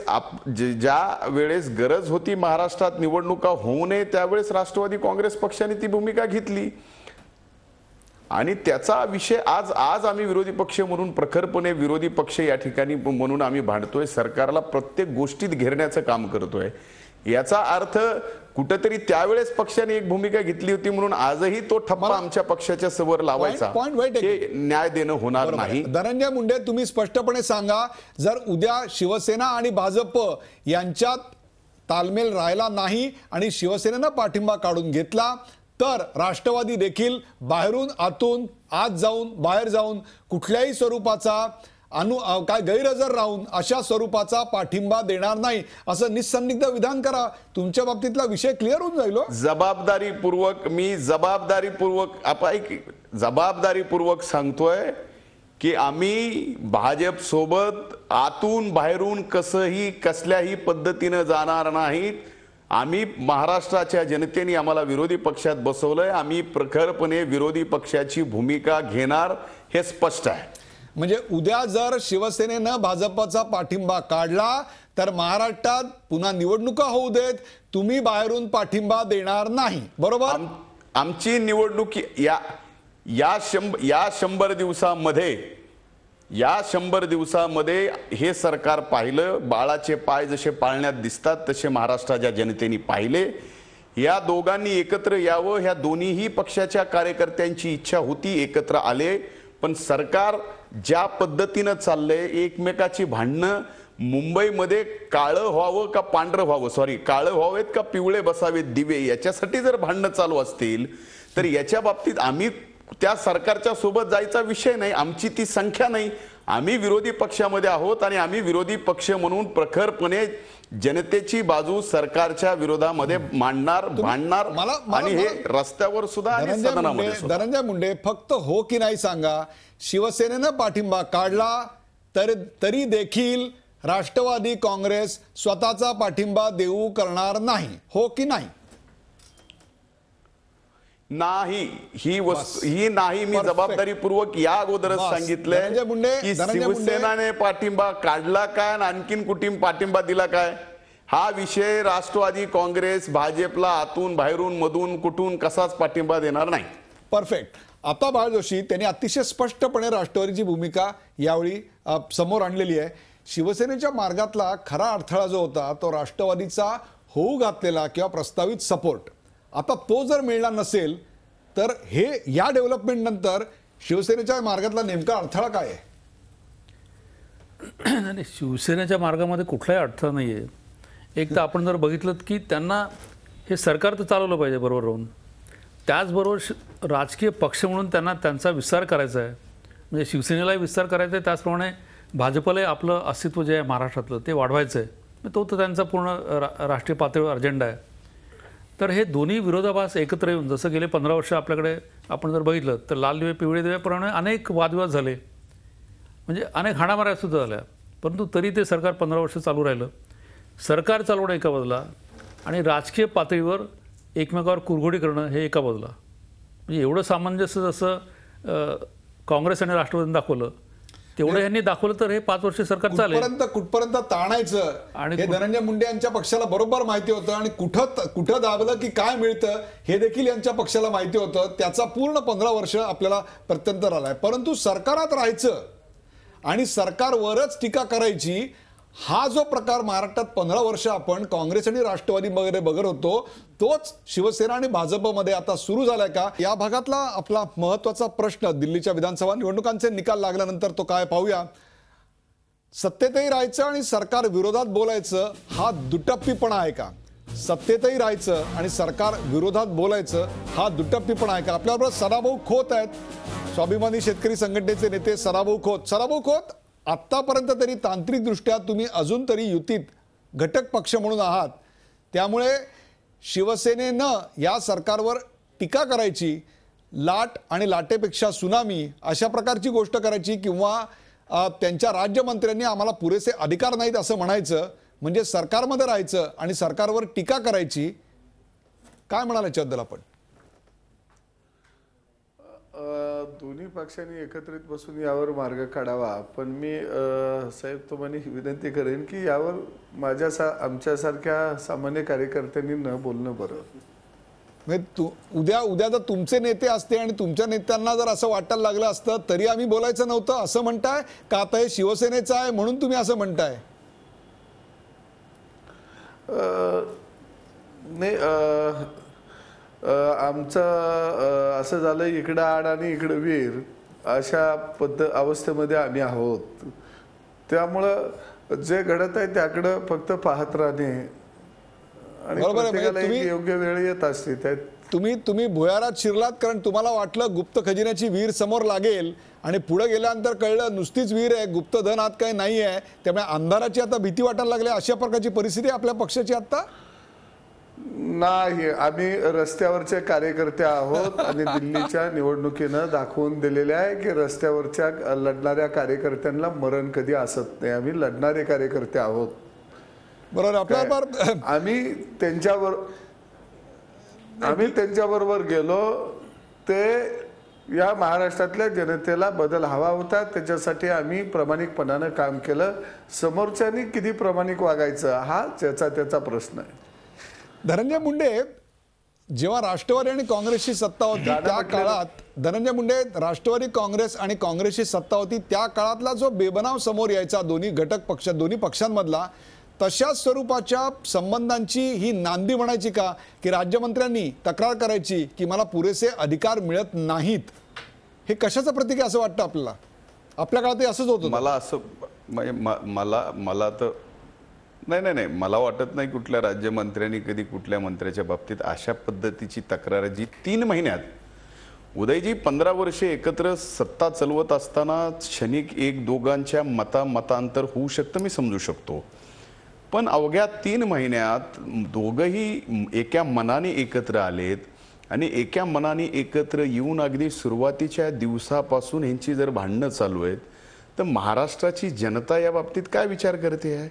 S11: ज्या वेळेस गरज होती महाराष्ट्रात निवडणुका होऊ नये त्यावेळेस राष्ट्रवादी काँग्रेस पक्षाने ती भूमिका घेतली आणि त्याचा विषय आज आम्ही विरोधी पक्ष म्हणून प्रखरपणे विरोधी पक्ष या ठिकाणी म्हणून आम्ही भांडतोय, सरकारला प्रत्येक गोष्टीत घेरण्याचं काम करतोय. याचा अर्थ कुठेतरी त्यावेळेस पक्षाने एक भूमिका घेतली होती म्हणून आजही तो ठप्पा आमच्या पक्षाच्या समोर लावायचा हे न्याय देणं होणार नाही.
S1: धनंजय मुंडे, तुम्ही स्पष्टपणे सांगा, जर उद्या शिवसेना आणि भाजप यांच्यात तालमेल राहिला नाही आणि शिवसेनेनं पाठिंबा काढून घेतला तर राष्ट्रवादी देखील बाहेरून आतून आत जाऊन बाहेर जाऊन कुठल्याही स्वरूपाचा काय गैरहजर राहून अशा स्वरूपाचा पाठिंबा देणार नाही असं निसंदिग्ध विधान करा. तुमच्या बाबतीतला विषय क्लिअर होऊन जाईल.
S11: जबाबदारीपूर्वक सांगतोय की आम्ही भाजप सोबत आतून बाहेरून कसल्याही पद्धतीनं जाणार नाहीत. आम्ही महाराष्ट्राच्या जनतेने आम्हाला विरोधी पक्षात बसवलंय, आम्ही प्रखरपणे विरोधी पक्षाची भूमिका घेणार हे स्पष्ट आहे.
S1: म्हणजे उद्या जर शिवसेनेनं भाजपचा पाठिंबा काढला तर महाराष्ट्रात पुन्हा निवडणुका होऊ देत, तुम्ही बाहेरून पाठिंबा देणार नाही, बरोबर?
S11: आमची निवडणूक या 100 दिवसामध्ये हे सरकार पाहिलं. बाळाचे पाय जसे पाळण्यात दिसतात तसे महाराष्ट्राच्या जनतेने पाहिले. या दोघांनी एकत्र यावं, ह्या दोन्हीही पक्षाच्या कार्यकर्त्यांची इच्छा होती, एकत्र आले. पण सरकार ज्या पद्धतीनं चाललंय, एकमेकाची भांडणं मुंबईमध्ये काळं व्हावं का पांढरं व्हावं, सॉरी काळं व्हावेत का पिवळे बसावेत दिवे, याच्यासाठी जर भांडणं चालू असतील तर याच्या बाबतीत आम्ही त्या सरकारच्या सोबत जायचा विषय नाही. आमची ती संख्या नाही. आम्ही विरोधी पक्षामध्ये आहोत आणि आम्ही विरोधी पक्ष म्हणून प्रखरपणे जनतेची बाजू सरकारच्या विरोधामध्ये मांडणार, भांडणार आणि हे रस्त्यावर सुद्धा आणि सदनामध्ये सुद्धा.
S1: धनंजय मुंडे, फक्त हो की नाही सांगा. शिवसेनेनं पाठिंबा काढला तरी देखील राष्ट्रवादी काँग्रेस स्वतःचा पाठिंबा देऊ करणार नाही, हो की नाही?
S11: नाही, ही नाही. मी जबाबदारीपूर्वक या अगोदरच सांगितलंय की शिवसेनेने पाठिंबा काढला काय आणि आणखीन कुठे पाठिंबा दिला काय, हा विषय राष्ट्रवादी काँग्रेस भाजपला आतून बाहेरून मधून कुठून कसाच पाठिंबा देणार नाही.
S1: परफेक्ट. आता बाळ जोशी त्यांनी अतिशय स्पष्टपणे राष्ट्रवादीची भूमिका यावेळी समोर आणलेली आहे. शिवसेनेच्या मार्गातला खरा अडथळा जो होता तो राष्ट्रवादीचा होऊ घातलेला किंवा प्रस्तावित सपोर्ट, आता तो जर मिळणार नसेल तर हे या डेव्हलपमेंट नंतर शिवसेनेच्या मार्गातला नेमका अडथळा काय आहे?
S8: नाही, शिवसेनेच्या मार्गामध्ये कुठलाही अडथळा नाही आहे. एक तर आपण जर बघितलं की त्यांना हे सरकार तर चालवलं पाहिजे बरोबर राहून, त्याचबरोबर राजकीय पक्ष म्हणून त्यांना त्यांचा विस्तार करायचा आहे. म्हणजे शिवसेनेलाही विस्तार करायचा आहे, त्याचप्रमाणे भाजपलाही आपलं अस्तित्व जे आहे महाराष्ट्रातलं ते वाढवायचं आहे. तो तर त्यांचा पूर्ण राष्ट्रीय पातळीवर अजेंडा आहे. तर हे दोन्ही विरोधाभास एकत्र येऊन, जसं गेले 15 वर्ष आपल्याकडे आपण जर बघितलं तर लाल दिवे पिवळे दिव्याप्रमाणे अनेक वादविवाद झाले, म्हणजे अनेक हाणामाऱ्या सुद्धा झाल्या, परंतु तरी ते सरकार 15 वर्ष चालू राहिलं. सरकार चालवणं एका बाजूला आणि राजकीय पातळीवर एकमेकावर कुरघोडी करणं हे एका बाजूला. म्हणजे एवढं सामंजस्य जसं काँग्रेस आणि राष्ट्रवादीने दाखवलं तेवढं यांनी दाखवलं तर हे 5 वर्ष सरकार चालेल.
S1: कुठपर्यंत ताणायचं आणि हे धनंजय मुंडे यांच्या पक्षाला बरोबर माहिती होतं आणि कुठं दाबलं की काय मिळतं हे देखील यांच्या पक्षाला माहिती होतं. त्याचा पूर्ण 15 वर्ष आपल्याला प्रत्यंतर आलाय. परंतु सरकारात राहायचं आणि सरकारवरच टीका करायची, हा जो प्रकार महाराष्ट्रात 15 वर्ष आपण काँग्रेस आणि राष्ट्रवादी वगैरे बघत होतो, तोच शिवसेना आणि भाजपमध्ये आता सुरू झालाय का? या भागातला आपला महत्वाचा प्रश्न, दिल्लीच्या विधानसभा निवडणुकांचे निकाल लागल्यानंतर तो काय पाहूया. सत्तेतही राहायचं आणि सरकार विरोधात बोलायचं हा दुटप्पीपणा आहे का? सत्तेतही राहायचं आणि सरकार विरोधात बोलायचं हा दुटप्पीपणा आहे का? आपल्याबरोबर सदाभाऊ खोत आहेत, स्वाभिमानी शेतकरी संघटनेचे नेते सदाभाऊ खोत. सदाभाऊ खोत, आत्तापर्यंत तरी तांत्रिकदृष्ट्या तुम्ही अजून तरी युतीत घटक पक्ष म्हणून आहात, त्यामुळे शिवसेनेनं या सरकारवर टीका करायची, लाट आणि लाटेपेक्षा सुनामी अशा प्रकारची गोष्ट करायची, किंवा त्यांच्या राज्यमंत्र्यांनी आम्हाला पुरेसे अधिकार नाहीत असं म्हणायचं, म्हणजे सरकारमध्ये राहायचं आणि सरकारवर टीका करायची. काय म्हणाल याच्याबद्दल आपण?
S10: दोन्ही पक्षांनी एकत्रित बसून यावर मार्ग काढावा. पण मी साहेब तुम्हाला विनंती करेन की यावर आमच्यासारख्या सामान्य कार्यकर्त्यांनी न बोलणं बरं.
S1: म्हणजे उद्या जर तुमचे नेते असते आणि तुमच्या नेत्यांना जर असं वाटायला लागलं असतं तरी आम्ही बोलायचं नव्हतं असं म्हणताय का? आता हे शिवसेनेचं आहे म्हणून तुम्ही असं म्हणताय?
S10: नाही, आमचं असं झालं इकडं आड आणि इकडं वीर अशा अवस्थेमध्ये आम्ही आहोत. त्यामुळं जे घडत आहे त्याकडं फक्त पाहत राहणे आणि प्रत्येकाला एक योग्य वेळ येत असते.
S1: तुम्ही भुयारात शिरलात कारण तुम्हाला वाटलं गुप्त खजिन्याची विहीर समोर लागेल आणि पुढे गेल्यानंतर कळलं नुसतीच विहीर आहे, गुप्तधन आत काही नाही आहे, त्यामुळे अंधाराची आता भीती वाटायला लागली. अशा प्रकारची परिस्थिती आपल्या पक्षाची आता
S10: नाही. आम्ही रस्त्यावरचे कार्यकर्ते आहोत आणि दिल्लीच्या निवडणुकीनं दाखवून दिलेले आहे की रस्त्यावरच्या लढणाऱ्या कार्यकर्त्यांना मरण कधी असत नाही. आम्ही लढणारे कार्यकर्ते आहोत.
S1: बरोबर. आपल्याबरोबर
S10: आम्ही त्यांच्याबरोबर गेलो. ते या महाराष्ट्रातल्या जनतेला बदल हवा होता, त्याच्यासाठी आम्ही प्रामाणिकपणानं काम केलं. समोरच्यानी किती प्रामाणिक वागायचं हा त्याचा प्रश्न आहे.
S1: धनंजय मुंडे जेव्हा राष्ट्रवादी आणि काँग्रेसची सत्ता होती त्या काळात, धनंजय मुंडे राष्ट्रवादी काँग्रेस आणि काँग्रेसची सत्ता होती त्या काळातला जो बेबनाव समोर यायचा दोन्ही घटक पक्ष दोन्ही पक्षांमधला, तशाच स्वरूपाच्या संबंधांची ही नांदी म्हणायची का की राज्यमंत्र्यांनी तक्रार करायची की मला पुरेसे अधिकार मिळत नाहीत? हे कशाचं प्रतीक आहे असं वाटतं आपल्याला? आपल्या काळात असंच होतं.
S11: म्हणजे मला तर नाही मला वाटत नाही कुठल्या राज्यमंत्र्यांनी कधी कुठल्या मंत्र्याच्या बाबतीत अशा पद्धतीची तक्रार जी 3 महिन्यात उदयजी 15 वर्षे एकत्र सत्ता चालवत असताना क्षणिक एक दोघांच्या मतांतर होऊ शकतं, मी समजू शकतो. पण अवघ्या 3 महिन्यात दोघंही एका मनाने एकत्र आलेत आणि एका मनाने एकत्र येऊन अगदी सुरुवातीच्या दिवसापासून यांची जर भांडणं चालू आहेत तर महाराष्ट्राची जनता या बाबतीत काय विचार करते आहे?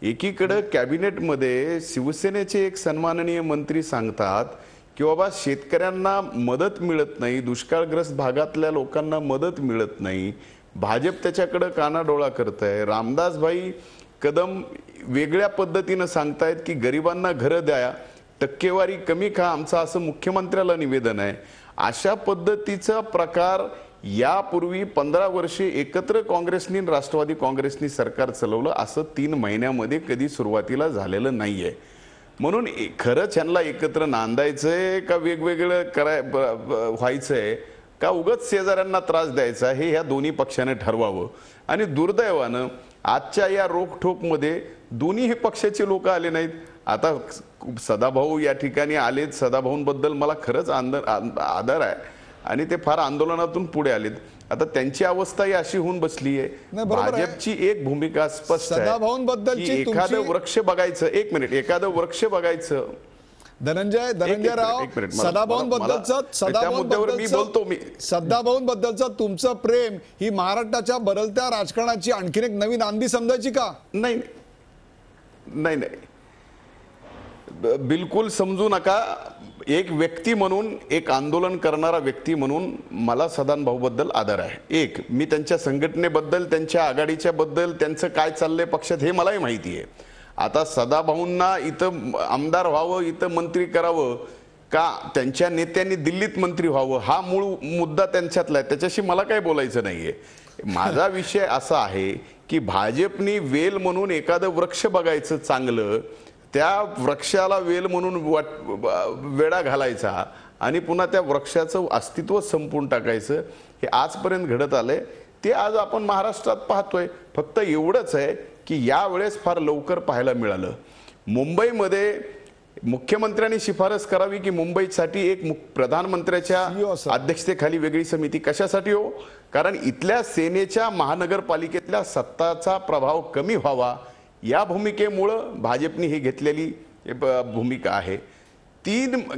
S11: एकीकडे कॅबिनेटमध्ये शिवसेनेचे एक सन्माननीय मंत्री सांगतात की बाबा शेतकऱ्यांना मदत मिळत नाही, दुष्काळग्रस्त भागातल्या लोकांना मदत मिळत नाही, भाजप त्याच्याकडे कानाडोळा करत आहे. रामदासभाई कदम वेगळ्या पद्धतीनं सांगतायत की गरिबांना घरं द्या, टक्केवारी कमी खा, आमचं असं मुख्यमंत्र्याला निवेदन आहे. अशा पद्धतीचा प्रकार यापूर्वी 15 वर्षे एकत्र काँग्रेसनी राष्ट्रवादी काँग्रेसनी सरकार चालवलं असं 3 महिन्यामध्ये कधी सुरुवातीला झालेलं नाहीये. म्हणून खरंच यांना एकत्र नांदायचंय का वेगवेगळं व्हायचंय का उगाच शेजाऱ्यांना त्रास द्यायचा हे ह्या दोन्ही पक्षाने ठरवावं. आणि दुर्दैवानं आजच्या या रोखठोकमध्ये दोन्ही पक्षाचे लोक आले नाहीत. आता सदाभाऊ या ठिकाणी आलेत, सदाभाऊंबद्दल मला खरंच आदर आहे आणि ते फार आंदोलनातून पुढे आलेत. आता त्यांची अवस्था ही अशी होऊन बसली आहे. भाजपची एक भूमिका स्पष्ट आहे की एखादं वृक्ष बघायचं, 1 मिनिट, एखादं वृक्ष बघायचं.
S1: धनंजयराव, सदाभाऊंबद्दलचं तुमचं प्रेम ही महाराष्ट्राच्या बदलत्या राजकारणाची आणखीन एक नवीन आंधी समजायची का?
S11: नाही, बिलकुल समजू नका. एक व्यक्ती म्हणून, एक आंदोलन करणारा व्यक्ती म्हणून मला सदाभाऊबद्दल आदर आहे. एक, मी त्यांच्या संघटनेबद्दल, त्यांच्या आघाडीच्या बद्दल, त्यांचं काय चाललंय पक्षात हे मलाही माहिती आहे. आता सदाभाऊंना इथं आमदार व्हावं, इथं मंत्री करावं का त्यांच्या नेत्यांनी दिल्लीत मंत्री व्हावं हा मूळ मुद्दा त्यांच्यातला आहे, त्याच्याशी मला काही बोलायचं नाहीये. माझा विषय असा आहे की भाजपनी वेल म्हणून एखादं वृक्ष बघायचं चांगलं, त्या वृक्षाला वेल म्हणून वेडा घालायचा आणि पुन्हा त्या वृक्षाचं अस्तित्व संपून टाकायचं, हे आजपर्यंत घडत आलंय. ते आज आपण महाराष्ट्रात पाहतोय. फक्त एवढंच आहे की यावेळेस फार लवकर पाहायला मिळालं. मुंबईमध्ये मुख्यमंत्र्यांनी शिफारस करावी की मुंबईसाठी एक प्रधानमंत्र्याच्या अध्यक्षतेखाली वेगळी समिती. कशासाठी हो? कारण इथल्या सेनेच्या महानगरपालिकेतल्या सत्ताचा प्रभाव कमी व्हावा या भूमिकेमुळं भाजपने ही घेतलेली भूमिका आहे.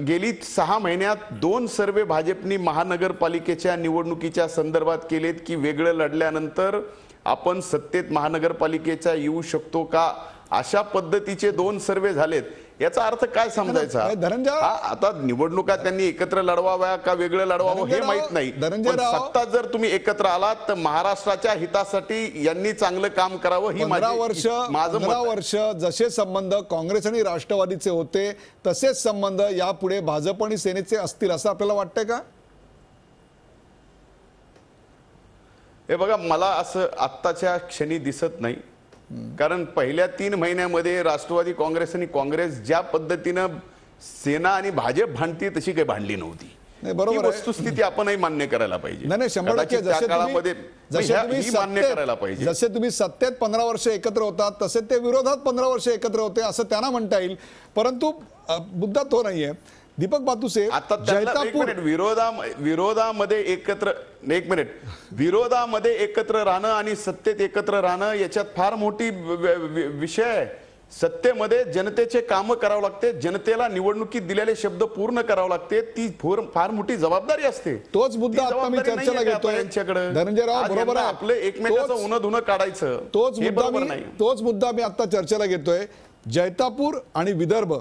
S11: गेली 6 महिन्यात 2 सर्वे भाजपने महानगरपालिकेच्या निवडणुकीच्या संदर्भात केलेत की वेगळं लढल्यानंतर आपण सत्तेत महानगरपालिकेचा येऊ शकतो का, अशा पद्धतीचे 2 सर्वे झालेत. याचा अर्थ काय समजायचा? आता निवडणुका त्यांनी एकत्र लढवाव्या का वेगळं लढवावं हे माहित नाही, पण सत्ता जर तुम्ही एकत्र आलात तर महाराष्ट्राच्या हितासाठी यांनी चांगलं काम करावं ही
S1: 15 वर्ष जसे संबंध काँग्रेस आणि राष्ट्रवादीचे होते तसेच संबंध यापुढे भाजप आणि सेनेचे असतील असं आपल्याला वाटतंय का?
S11: हे बघा, मला असं आत्ताच्या क्षणी दिसत नाही. कारण पहिल्या 3 महिन्यामध्ये राष्ट्रवादी काँग्रेस आणि काँग्रेस ज्या पद्धतीनं सेना आणि भाजप भांडती तशी काही भांडली नव्हती. बरोबर, वस्तुस्थिती आपणही मान्य करायला पाहिजे.
S1: नाही, 100% जसे तुम्ही सत्तेत 15 वर्ष एकत्र होतात तसे ते विरोधात 15 वर्ष एकत्र होते असं त्यांना म्हणता येईल. परंतु मुद्दा तो नाहीये. दीपक बातुसे,
S11: आता विरोधामध्ये एकत्र राहणं आणि सत्तेत एकत्र राहणं याच्यात फार मोठी विषय आहे. सत्तेमध्ये जनतेचे कामं करावं लागते, जनतेला निवडणुकीत दिलेले शब्द पूर्ण करावं लागते, ती फार मोठी जबाबदारी असते.
S1: तोच मुद्दा आता मी चर्चेला घेतोय यांच्याकडे. धनंजयराव, बरोबर आहे,
S11: आपलं एकमेकाचं उन्हा धुणं काढायचं
S1: तोच मुद्दा मी आता चर्चेला घेतोय. जैतापूर आणि विदर्भ,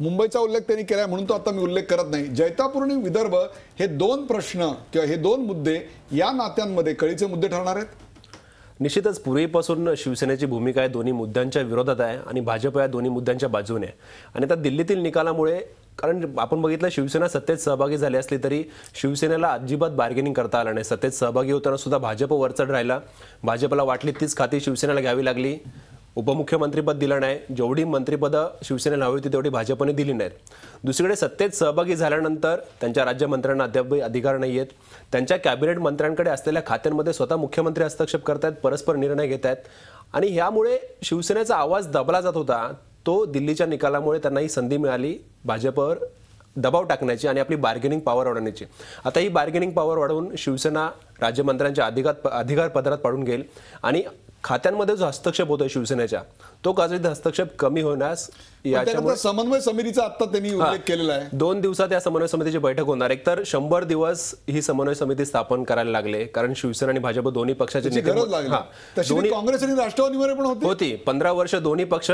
S1: मुंबईचा उल्लेख त्यांनी केलाय म्हणून तो आता मी उल्लेख करत नाही. जैतापूर आणि विदर्भ हे 2 प्रश्न किंवा हे 2 मुद्दे या नात्यांमध्ये कळीचे मुद्दे ठरणार आहेत.
S9: निश्चितच पूर्वीपासून शिवसेनेची भूमिका आहे दोन्ही मुद्द्यांच्या विरोधात आहे आणि भाजप या दोन्ही मुद्द्यांच्या बाजूने आहे. आणि आता दिल्लीतील निकालामुळे, कारण आपण बघितलं शिवसेना सत्तेत सहभागी झाली असली तरी शिवसेनेला अजिबात बार्गेनिंग करता आलं नाही. सत्तेत सहभागी होताना सुद्धा भाजप वरचढ राहिला, भाजपला वाटली तीच खाती शिवसेनेला घ्यावी लागली. उपमुख्यमंत्रीपद दिलं नाही, जेवढी मंत्रिपदं शिवसेनेला हवी होती तेवढी भाजपने दिली नाहीत. दुसरीकडे सत्तेत सहभागी झाल्यानंतर त्यांच्या राज्यमंत्र्यांना अद्याप अधिकार नाही आहेत. त्यांच्या कॅबिनेट मंत्र्यांकडे असलेल्या खात्यांमध्ये स्वतः मुख्यमंत्री हस्तक्षेप करतायत, परस्पर निर्णय घेत आहेत आणि ह्यामुळे शिवसेनेचा आवाज दबला जात होता. तो दिल्लीच्या निकालामुळे त्यांना ही संधी मिळाली भाजपवर दबाव टाकण्याची आणि आपली बार्गेनिंग पॉवर वाढवण्याची. आता ही बार्गेनिंग पॉवर वाढवून शिवसेना राज्यमंत्र्यांच्या अधिकार पदरात पाडून घेईल आणि खात्यांमध्ये जो हस्तक्षेप होतोय शिवसेनेच्या तो कदाचित हस्तक्षेप कमी होण्यास
S1: याच्यामुळे समन्वय समितीचा आता त्यांनी उल्लेख केलेला आहे.
S9: 2 दिवसात या समन्वय समितीची बैठक होणार. एकतर 100 दिवस ही समन्वय समिती स्थापन करायला लागले कारण शिवसेना आणि भाजप दोन्ही पक्षाचे नेते
S1: काँग्रेस आणि राष्ट्रवादीमध्ये पण
S9: होती. 15 वर्ष दोन्ही पक्ष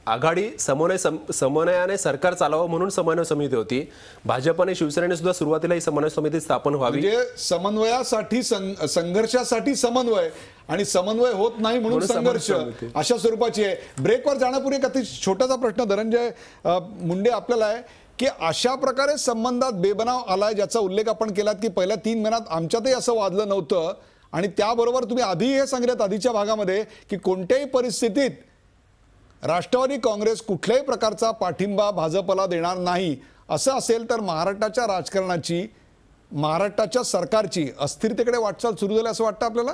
S9: आघाडी समन्वयाने सरकार चालावं म्हणून समन्वय समिती होती. भाजप आणि शिवसेनेने सुद्धा सुरुवातीला ही समन्वय समिती स्थापन व्हावी.
S1: म्हणजे समन्वयासाठी संघर्षासाठी समन्वय आणि समन्वय होत नाही म्हणून संघर्ष अशा स्वरूपाची आहे. ब्रेकवर जाण्यापूर्वी एक अति छोटासा प्रश्न धनंजय मुंडे आपल्याला आहे की अशा प्रकारे संबंधात बेबनाव आलाय ज्याचा उल्लेख आपण केलात की पहिल्या 3 महिन्यात आमच्यातही असं वाजलं नव्हतं आणि त्याबरोबर तुम्ही आधी हे सांगितलं आधीच्या भागामध्ये की कोणत्याही परिस्थितीत राष्ट्रवादी काँग्रेस कुठल्याही प्रकारचा पाठिंबा भाजपला देणार नाही. असं असेल तर महाराष्ट्राच्या राजकारणाची महाराष्ट्राच्या सरकारची अस्थिरतेकडे वाटचाल सुरू झाली असं वाटतं आपल्याला?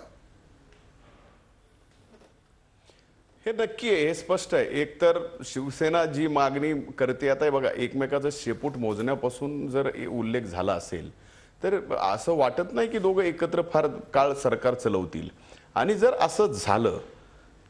S11: हे नक्की आहे, हे स्पष्ट आहे. एकतर शिवसेना जी मागणी करते आता बघा एकमेकाचं शेपूट मोजण्यापासून जर उल्लेख झाला असेल तर असं वाटत नाही की दोघं एकत्र फार काळ सरकार चालवतील आणि जर असं झालं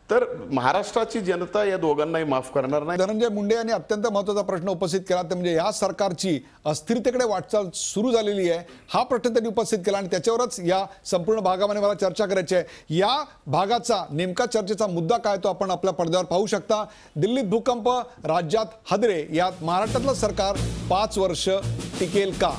S11: तर महाराष्ट्राची जनता या दोघांनाही माफ करणार नाही.
S1: धनंजय मुंडे यांनी अत्यंत महत्त्वाचा प्रश्न उपस्थित केला ते म्हणजे या सरकारची अस्थिरतेकडे वाटचाल सुरू झालेली आहे हा प्रश्न त्यांनी उपस्थित केला आणि त्याच्यावरच या संपूर्ण भागामध्ये मला चर्चा करायची आहे. या भागाचा नेमका चर्चेचा मुद्दा काय तो आपण आपल्या पडद्यावर पाहू शकता. दिल्लीत भूकंप, राज्यात हादरे, यात महाराष्ट्रातलं सरकार 5 वर्ष टिकेल का?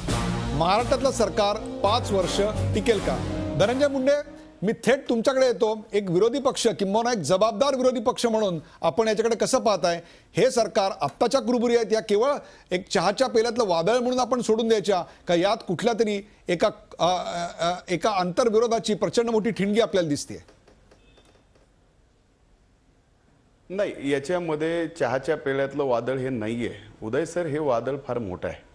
S1: महाराष्ट्रातलं सरकार 5 वर्ष टिकेल का? धनंजय मुंडे, मी थेट तुमच्याकडे येतो. एक विरोधी पक्ष किंबहुना एक जबाबदार विरोधी पक्ष म्हणून आपण याच्याकडे कसं पाहताय? हे सरकार आत्ताच्या कुरबुरी आहेत या केवळ एक चहाच्या पेल्यातलं वादळ म्हणून आपण सोडून द्यायच्या का यात कुठल्या तरी एका आंतरविरोधाची प्रचंड मोठी ठिणगी आपल्याला दिसते?
S11: नाही, याच्यामध्ये चहाच्या पेल्यातलं वादळ हे नाहीये उदय सर. हे वादळ फार मोठं आहे.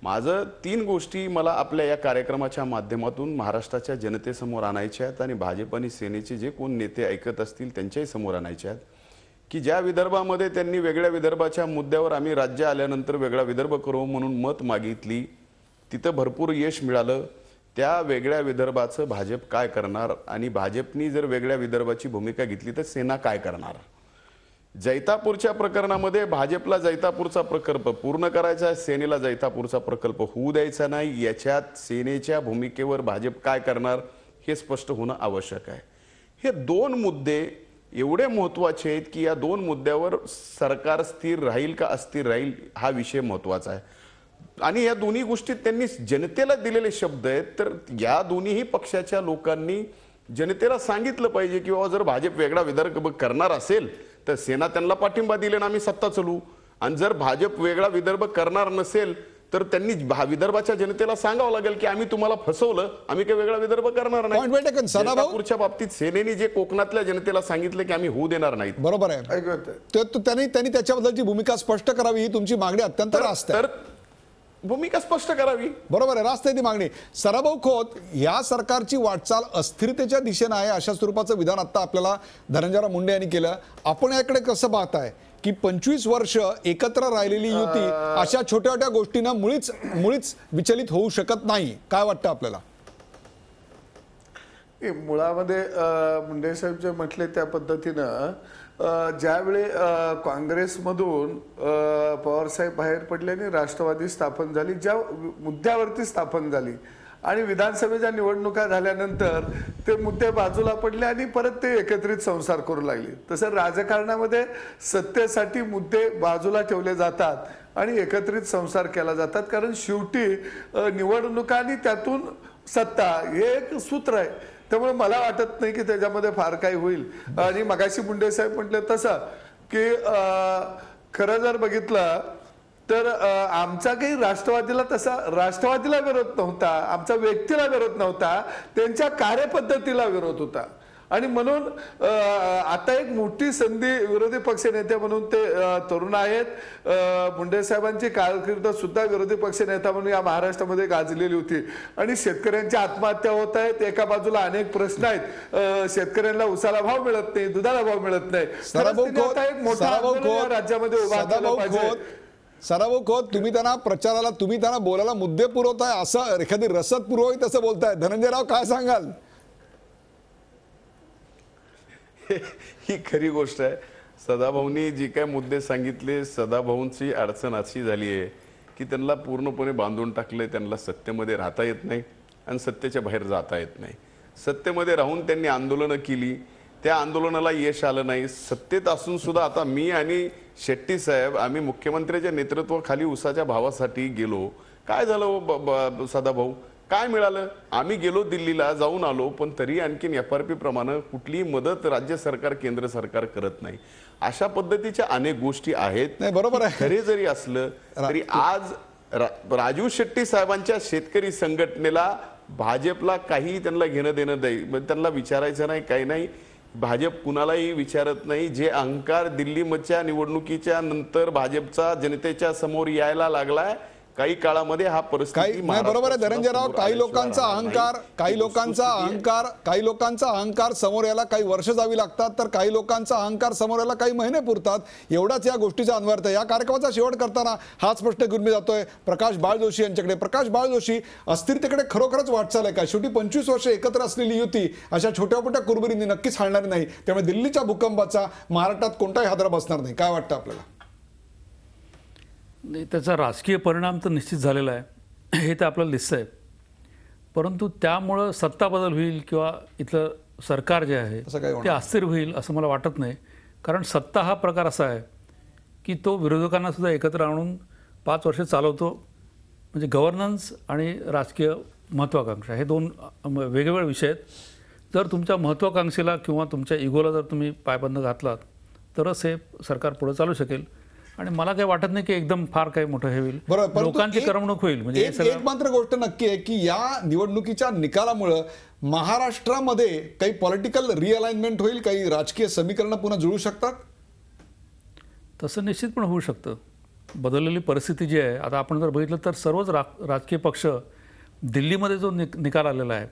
S11: माझं 3 गोष्टी मला आपल्या या कार्यक्रमाच्या माध्यमातून महाराष्ट्राच्या जनतेसमोर आणायच्या आहेत आणि भाजप आणि सेनेचे जे कोण नेते ऐकत असतील त्यांच्याही समोर आणायच्या आहेत की ज्या विदर्भामध्ये त्यांनी वेगळ्या विदर्भाच्या मुद्द्यावर आम्ही राज्य आल्यानंतर वेगळा विदर्भ करू म्हणून मत मागितली, तिथं भरपूर यश मिळालं. त्या वेगळ्या विदर्भाचं भाजप काय करणार आणि भाजपनी जर वेगळ्या विदर्भाची भूमिका घेतली तर सेना काय करणार? जैतापूरच्या प्रकरणामध्ये भाजपला जैतापूरचा प्रकल्प पूर्ण करायचा आहे, सेनेला जैतापूरचा प्रकल्प होऊ द्यायचा नाही. याच्यात सेनेच्या भूमिकेवर भाजप काय करणार हे स्पष्ट होणं आवश्यक आहे. हे 2 मुद्दे एवढे महत्त्वाचे आहेत की या 2 मुद्द्यावर सरकार स्थिर राहील का अस्थिर राहील हा विषय महत्त्वाचा आहे आणि या दोन्ही गोष्टीत त्यांनी जनतेला दिलेले शब्द आहेत. तर या दोन्हीही पक्षाच्या लोकांनी जनतेला सांगितलं पाहिजे की बाबा जर भाजप वेगळा विदर्भ करणार असेल तर सेना त्यांना पाठिंबा दिले ना आम्ही सत्ता चालू आणि जर भाजप वेगळा विदर्भ करणार नसेल तर त्यांनी विदर्भाच्या जनतेला सांगावं लागेल की आम्ही तुम्हाला फसवलं, आम्ही काही वेगळा विदर्भ करणार नाही. जैतापूरच्या बाबतीत सेनेने जे कोकणातल्या जनतेला सांगितलं की आम्ही होऊ देणार नाहीत.
S1: बरोबर आहे. त्यांनी त्याच्याबद्दलची भूमिका स्पष्ट करावी ही तुमची मागणी अत्यंत रास्त आहे.
S11: भूमिका स्पष्ट करावी.
S1: बरोबर आहे, रास्त आहे ती मागणी. सराभाऊ खोत, या सरकारची वाटचाल अस्थिरतेच्या दिशेने आहे अशा स्वरूपाचं विधान आता आपल्याला धनंजयराव मुंडे यांनी केलं. आपण याकडे कसं पाहताय की 25 वर्ष एकत्र राहिलेली युती अशा छोट्या छोट्या गोष्टींना मुळीच विचलित होऊ शकत नाही? काय वाटतं आपल्याला?
S10: मुळामध्ये मुंडे साहेब जे म्हटले त्या पद्धतीनं ज्यावेळी काँग्रेसमधून पवारसाहेब बाहेर पडले आणि राष्ट्रवादी स्थापन झाली, ज्या मुद्द्यावरती स्थापन झाली आणि विधानसभेच्या निवडणुका झाल्यानंतर ते मुद्दे बाजूला पडले आणि परत ते एकत्रित संसार करू लागले. तसं राजकारणामध्ये सत्तेसाठी मुद्दे बाजूला ठेवले जातात आणि एकत्रित संसार केला जातात कारण शेवटी निवडणुका आणि त्यातून सत्ता हे एक सूत्र आहे. त्यामुळे मला वाटत नाही की त्याच्यामध्ये फार काही होईल. आणि मगाशी मुंडे साहेब म्हटले तसं की खरं जर बघितलं तर आमचा काही राष्ट्रवादीला विरोध नव्हता, आमचा व्यक्तीला विरोध नव्हता, त्यांच्या कार्यपद्धतीला विरोध होता. आणि म्हणून आता एक मोठी संधी विरोधी पक्ष नेते म्हणून ते तरुण आहेत. मुंडे साहेबांची कारकीर्द सुद्धा विरोधी पक्ष नेता म्हणून या महाराष्ट्रामध्ये गाजलेली होती. आणि शेतकऱ्यांच्या आत्महत्या होत आहेत, एका बाजूला अनेक प्रश्न आहेत, शेतकऱ्यांना उसाला भाव मिळत नाही, दुधाला भाव मिळत नाही. आता एक मोठा आंदोलन या राज्यामध्ये उभा केलं पाहिजे.
S1: सराभाऊ खोत, तुम्ही त्यांना बोलायला मुद्दे पुरवताय, असं एखादी रसद पुरवावी तसं बोलताय. धनंजयराव, काय सांगाल?
S11: ही खरी गोष्ट आहे. सदाभाऊंनी जी काय मुद्दे सांगितले, सदाभाऊंची अडचण अशी झाली आहे की त्यांना पूर्णपणे बांधून टाकले. त्यांना सत्तेमध्ये राहता येत नाही आणि सत्तेच्या बाहेर जाता येत नाही. सत्तेमध्ये राहून त्यांनी आंदोलनं केली, त्या आंदोलनाला यश आलं नाही. सत्तेत असून सुद्धा आता मी आणि शेट्टी साहेब आम्ही मुख्यमंत्र्याच्या नेतृत्वाखाली उसाच्या भावासाठी गेलो. काय झालं सदाभाऊ, काय मिळालं? आम्ही गेलो दिल्लीला, जाऊन आलो, पण तरी आणखीन FRP प्रमाणे कुठलीही मदत राज्य सरकार केंद्र सरकार करत नाही. अशा पद्धतीच्या अनेक गोष्टी आहेत.
S1: नाही, बरोबर आहे.
S11: खरे जरी असलं तरी आज राजू शेट्टी साहेबांच्या शेतकरी संघटनेला भाजपला काही त्यांना घेणं देणं नाही. त्यांना विचारायचं नाही, काही नाही. भाजप कुणालाही विचारत नाही. जे अहंकार दिल्लीच्या निवडणुकीच्या नंतर भाजपचा जनतेच्या समोर यायला लागलाय, काही काळामध्ये हा परिस्थिती
S1: बरोबर आहे धनंजयराव. काही लोकांचा अहंकार समोर यायला काही वर्ष जावी लागतात, तर काही लोकांचा अहंकार समोर यायला काही महिने पुरतात. एवढाच या गोष्टीचा अन्वर्थ. या कार्यक्रमाचा शेवट करताना हाच प्रश्न घेऊन मी जातोय प्रकाश बाळ जोशी यांच्याकडे. प्रकाश बाळ जोशी, अस्थिरतेकडे खरोखरच वाटचाल आहे का? शेवटी 25 वर्ष एकत्र असलेली युती अशा छोट्या मोठ्या कुरबुरींनी नक्कीच हाणणार नाही. त्यामुळे दिल्लीच्या भूकंपाचा महाराष्ट्रात कोणताही हादरा बसणार नाही. काय वाटतं आपल्याला?
S8: नाही, त्याचा राजकीय परिणाम तर निश्चित झालेला आहे, हे तर आपल्याला दिसतं आहे. परंतु त्यामुळं सत्ता बदल होईल किंवा इथलं सरकार जे आहे ते अस्थिर होईल असं मला वाटत नाही. कारण सत्ता हा प्रकार असा आहे की तो विरोधकांना सुद्धा एकत्र आणून 5 वर्ष चालवतो. म्हणजे गव्हर्नन्स आणि राजकीय महत्त्वाकांक्षा हे दोन वेगवेगळे विषय आहेत. जर तुमच्या महत्त्वाकांक्षेला किंवा तुमच्या इगोला जर तुम्ही पायबंद घातलात तरच हे सरकार पुढे चालू शकेल. आणि मला काही वाटत नाही की एकदम फार काही मोठं हे होईल, लोकांची करमणूक होईल. म्हणजे
S1: एक मात्र गोष्ट नक्की आहे की या निवडणुकीच्या निकालामुळे महाराष्ट्रामध्ये काही पॉलिटिकल रिअलाइनमेंट होईल, काही राजकीय समीकरणं पुन्हा जुळू शकतात.
S8: तसं निश्चितपणे होऊ शकतं. बदललेली परिस्थिती जी आहे आता आपण जर बघितलं तर सर्वच राजकीय पक्ष दिल्लीमध्ये जो निकाल आलेला आहे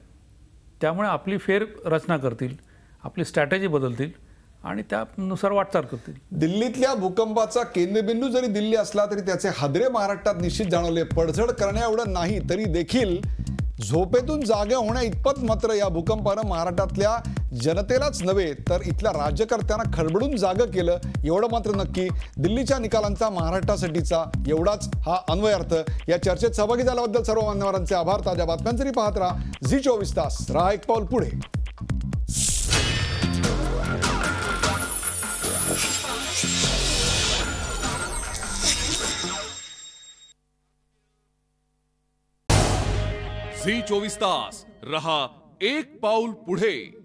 S8: त्यामुळे आपली फेर रचना करतील, आपली स्ट्रॅटेजी बदलतील आणि त्यानुसार वाटचाल करतील.
S1: दिल्लीतल्या भूकंपाचा केंद्रबिंदू जरी दिल्ली असला तरी त्याचे हादरे महाराष्ट्रात निश्चित जाणवले. पडझड करण्या एवढं नाही तरी देखील झोपेतून जागे होण्या इतपत मात्र या भूकंपानं महाराष्ट्रातल्या जनतेलाच नव्हे तर इथल्या राज्यकर्त्यांना खडबडून जागं केलं. एवढं मात्र नक्की, दिल्लीच्या निकालांचा महाराष्ट्रासाठीचा एवढाच हा अन्वयार्थ. या चर्चेत सहभागी झाल्याबद्दल सर्व मान्यवरांचे आभार. ताज्या बातम्यांसाठी पाहत राहा झी 24 तास. राहा एक पाऊल पुढे.
S12: झी 24 तास रहा एक पाऊल पुढे.